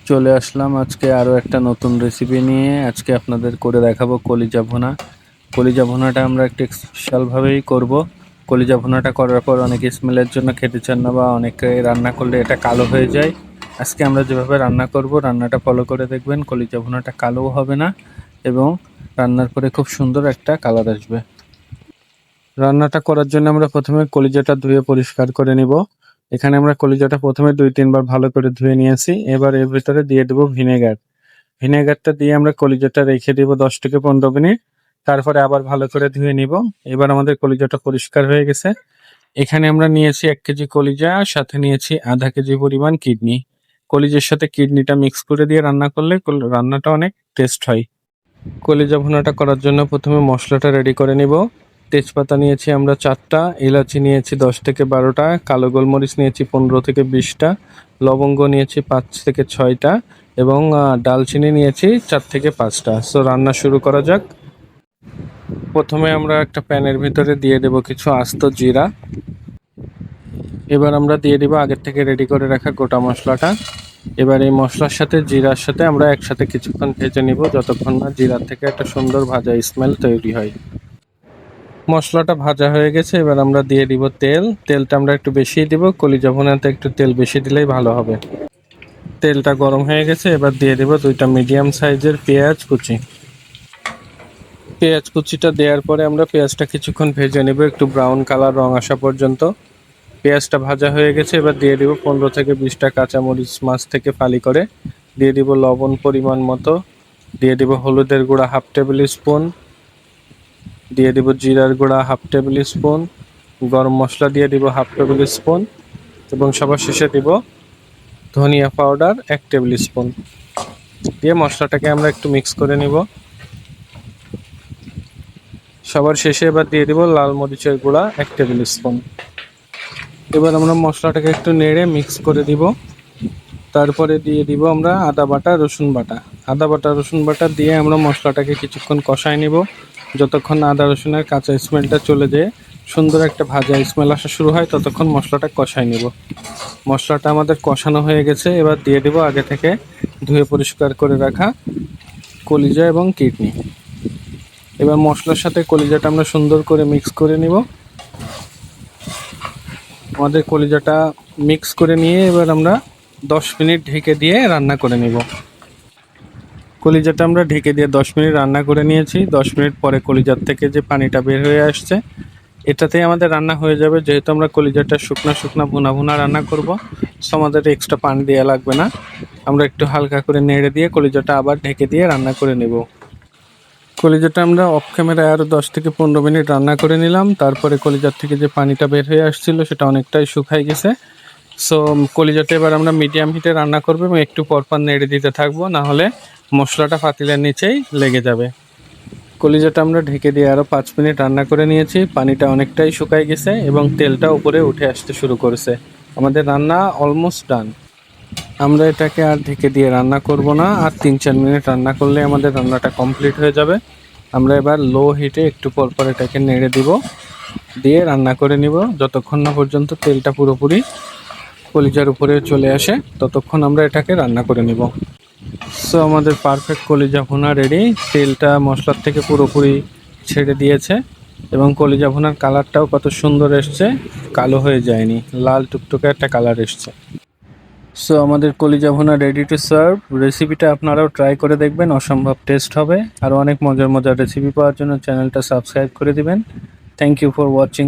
চলে আসলাম আজকে আরও একটা নতুন রেসিপি নিয়ে। আজকে আপনাদের করে দেখাবো কলিজা ভুনা। কলিজা ভুনাটা আমরা একটু স্পেশালভাবেই করব। কলিজা ভুনাটা করার পর অনেকে স্মেলের জন্য খেতে চান না, বা অনেকে রান্না করলে এটা কালো হয়ে যায়। আজকে আমরা যেভাবে রান্না করব, রান্নাটা ফলো করে দেখবেন, কলিজা ভুনাটা কালোও হবে না এবং রান্নার পরে খুব সুন্দর একটা কালার আসবে। রান্নাটা করার জন্য আমরা প্রথমে কলিজাটা ধুয়ে পরিষ্কার করে নিব। এখানে আমরা কলিজাটা প্রথমে 2-3 বার ভালো করে ধুয়ে নিয়েছি। এবার এর ভিতরে দিয়ে দেবো ভিনেগার। ভিনেগারটা দিয়ে আমরা কলিজাটা রেখে দিব 10 থেকে 15 মিনিট। তারপরে আবার ভালো করে ধুয়ে নিব। এবার আমাদের কলিজাটা পরিষ্কার হয়ে গেছে। এখানে আমরা নিয়েছি 1 কেজি কলিজা, সাথে নিয়েছি আধা কেজি পরিমাণ কিডনি। কলিজার সাথে কিডনিটা মিক্স করে দিয়ে রান্না করলে রান্নাটা অনেক টেস্ট হয়। কলিজা ভুনাটা করার জন্য প্রথমে মশলাটা রেডি করে নিব। তেজপাতা নিয়েছি আমরা 4টা, এলাচি নিয়েছি 10 থেকে 12টা, কালো গোলমরিচ নিয়েছি 15 থেকে 20টা, লবঙ্গ নিয়েছি 5 থেকে 6টা এবং ডালচিনি নিয়েছি 4 থেকে 5টা। সো রান্না শুরু করা যাক। প্রথমে আমরা একটা প্যানের ভিতরে দিয়ে দেব কিছু আস্ত জিরা। এবার আমরা দিয়ে দিব আগের থেকে রেডি করে রাখা গোটা মশলাটা। এবার এই মশলার সাথে জিরার সাথে আমরা একসাথে কিছুক্ষণ ভেজে নিব, যতক্ষণ না জিরার থেকে একটা সুন্দর ভাজা স্মেল তৈরি হয়। মশলাটা ভাজা হয়ে গেছে, এবার আমরা দিয়ে দিব তেল। তেলটা আমরা একটু বেশি দিব, কলিজা ভুনাতে একটু তেল বেশি দিলেই ভালো হবে। তেলটা গরম হয়ে গেছে, এবার দিয়ে দেব 2টা মিডিয়াম সাইজের পেঁয়াজ কুচি। পেঁয়াজ কুচিটা দেওয়ার পরে আমরা পেঁয়াজটা কিছুক্ষণ ভেজে নেব, একটু ব্রাউন কালার রং আসা পর্যন্ত। পেঁয়াজটা ভাজা হয়ে গেছে, এবার দিয়ে দিব 15 থেকে 20টা কাঁচামরিচ মাছ থেকে ফালি করে। দিয়ে দিব লবণ পরিমাণ মতো। দিয়ে দিব হলুদের গুঁড়া 1/2 টেবিল স্পুন। দিয়ে দিব জিরার গুঁড়া 1/2 টেবিল স্পুন। গরম মশলা দিয়ে দিব 1/2 টেবিল স্পুন এবং সবার শেষে দিব ধনিয়া পাউডার 1 টেবিল স্পুন। দিয়ে মশলাটাকে আমরা একটু মিক্স করে নিব। সবার শেষে এবার দিয়ে দিব লাল মরিচের গুঁড়া 1 টেবিল স্পুন। এবার আমরা মশলাটাকে একটু নেড়ে মিক্স করে দিব। তারপরে দিয়ে দিব আমরা আদা বাটা রসুন বাটা। আদা বাটা রসুন বাটা দিয়ে আমরা মশলাটাকে কিছুক্ষণ কষায় নিব, যতক্ষণ আদা রসুনের কাঁচা স্মেলটা চলে যায়, সুন্দর একটা ভাজা স্মেল আসা শুরু হয়, ততক্ষণ মশলাটা কষায় নিব। মশলাটা আমাদের কষানো হয়ে গেছে, এবার দিয়ে দেব আগে থেকে ধুয়ে পরিষ্কার করে রাখা কলিজা এবং কিডনি। এবার মশলার সাথে কলিজাটা আমরা সুন্দর করে মিক্স করে নিব। আমাদের কলিজাটা মিক্স করে নিয়ে এবার আমরা 10 মিনিট ঢেকে দিয়ে রান্না করে নিব। কলিজাটা আমরা ঢেকে দিয়ে 10 মিনিট রান্না করে নিয়েছি। 10 মিনিট পরে কলিজার থেকে যে পানিটা বের হয়ে আসছে, এটাতেই আমাদের রান্না হয়ে যাবে। যেহেতু আমরা কলিজাটা শুকনা শুকনা ভুনা ভুনা রান্না করব, সো আমাদের এক্সট্রা পানি দেওয়া লাগবে না। আমরা একটু হালকা করে নেড়ে দিয়ে কলিজাটা আবার ঢেকে দিয়ে রান্না করে নেব। কলিজাটা আমরা অফ ক্যামেরায় আরও 10 থেকে 15 মিনিট রান্না করে নিলাম। তারপরে কলিজার থেকে যে পানিটা বের হয়ে আসছিল, সেটা অনেকটাই শুকাই গেছে। সো কলিজাটা এবার আমরা মিডিয়াম হিটে রান্না করবো এবং একটু পরপর নেড়ে দিতে থাকবো, না হলে মশলাটা পাতিলের নিচেই লেগে যাবে। কলিজাটা আমরা ঢেকে দিয়ে আরও 5 মিনিট রান্না করে নিয়েছি। পানিটা অনেকটাই শুকাই গেছে এবং তেলটা উপরে উঠে আসতে শুরু করেছে। আমাদের রান্না অলমোস্ট ডান। আমরা এটাকে আর ঢেকে দিয়ে রান্না করব না, আর 3-4 মিনিট রান্না করলে আমাদের রান্নাটা কমপ্লিট হয়ে যাবে। আমরা এবার লো হিটে একটু পরপর এটাকে নেড়ে দিব, দিয়ে রান্না করে নিব যতক্ষণ না পর্যন্ত তেলটা পুরোপুরি কলিজার উপরে চলে আসে, ততক্ষণ আমরা এটাকে রান্না করে নিব। সো আমাদের পারফেক্ট কলিজা ভুনা রেডি। তেলটা মশলার থেকে পুরোপুরি ছেড়ে দিয়েছে এবং কলিজা ভুনার কালারটাও কত সুন্দর এসছে, কালো হয়ে যায়নি, লাল টুকটুকে একটা কালার এসছে। সো আমাদের কলিজা ভুনা রেডি টু সার্ভ। রেসিপিটা আপনারাও ট্রাই করে দেখবেন, অসম্ভব টেস্ট হবে। আর অনেক মজার মজার রেসিপি পাওয়ার জন্য চ্যানেলটা সাবস্ক্রাইব করে দিবেন। Thank you for watching.